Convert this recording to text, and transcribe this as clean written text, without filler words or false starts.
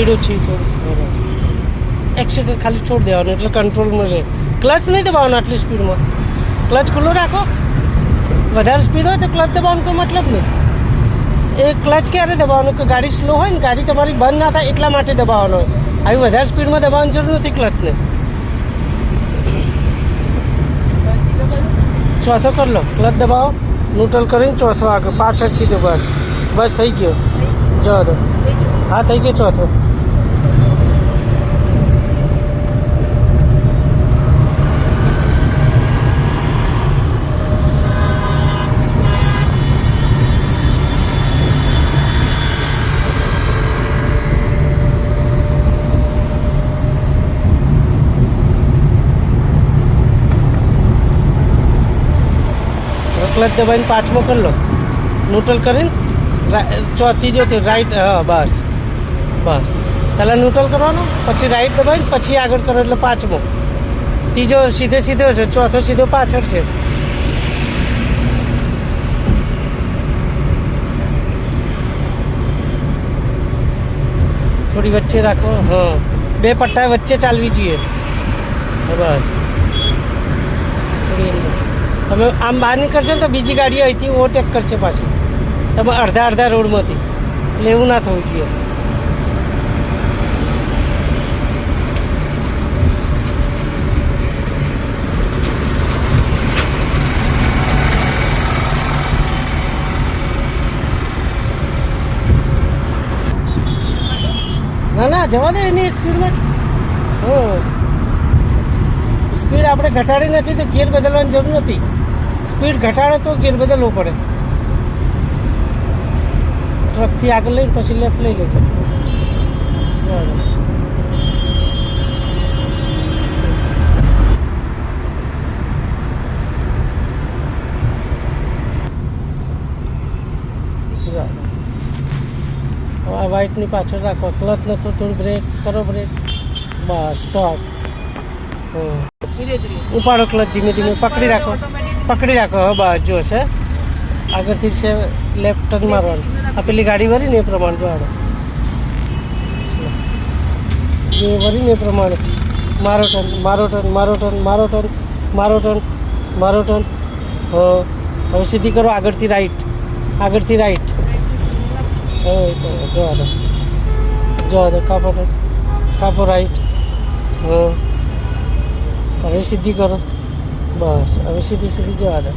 Speed ઓછી થોડી. Accelerator ખાલી છોડ દેવાનું એટલે કંટ્રોલમાં રહે. ક્લચ નહીં દબાવવાનું આટલી સ્પીડમાં. ક્લચ ખુલ્લો રાખો. વધારે સ્પીડ હોય તો ક્લચ દબાવવાનું કોઈ મતલબ નહીં. એ ક્લચ ક્યારે દબાવવાનું કે ગાડી સ્લો હોય ને ગાડી તમારી બંધ ના થાય એટલા માટે દબાવવાનો હોય. આવી વધારે સ્પીડમાં દબાવવાની જરૂર નથી ક્લચને. ચોથો કરી લો. ક્લચ દબાવો, ન્યુટ્રલ કરીને ચોથો આગળ પાછળ સીધો. બસ બસ થઈ ગયો. જવા દો. હા થઈ ગયો ચોથો. ક્લચ દબાઈને પાંચમો કરી લો. ન્યુટ્રલ કરીને ત્રીજો રાઈટ. હા બસ બસ. પહેલાં ન્યુટ્રલ કરવાનો, પછી રાઈટ દબાઈને પછી આગળ કરો એટલે પાંચમો. ત્રીજો સીધે સીધો છે, ચોથો સીધો પાછળ છે. થોડી વચ્ચે રાખો. હા બે પટ્ટા વચ્ચે ચાલવી જોઈએ. બસ તમે આમ બહાર નીકળશો ને તો બીજી ગાડીઓ અહીંથી ઓવરટેક કરશે પાછી. તમે અડધા રોડમાંથી. એટલે એવું ના થવું જોઈએ. ના ના જવા દે એની સ્પીડમાં. સ્પીડ આપણે ઘટાડી નથી તો ગિયર બદલવાની જરૂર નથી. સ્પીડ ઘટાડો તો ગિયર બદલવો પડે. ટ્રકથી આગળ લઈને પછી લેફ્ટ લઈ લેજો. હવે વ્હાઇટની પાછળ રાખો. ક્લચ ને તો થોડું બ્રેક કરો. બ્રેક બસ સ્ટોપ. ઉપાડો ક્લચ ધીમે ધીમે પકડી રાખો. પકડી રાખો. હવે બસ જો છે આગળથી છે લેફ્ટ ટર્ન મારવાનું. આ પેલી ગાડી વરી ને એ પ્રમાણે જોવાનું. જે વરી ને એ પ્રમાણે મારો ટર્ન મારો ટર્ન મારો ટર્ન મારો ટર્ન મારો ટર્ન મારો ટર્ન. હવે સીધી કરો. આગળથી રાઈટ. આગળથી રાઈટ. જોવા દો. જોવા દો. કાપો કાપો રાઈટ. હવે સીધી કરો. બસ હવે સીધી સીધી જવા દો.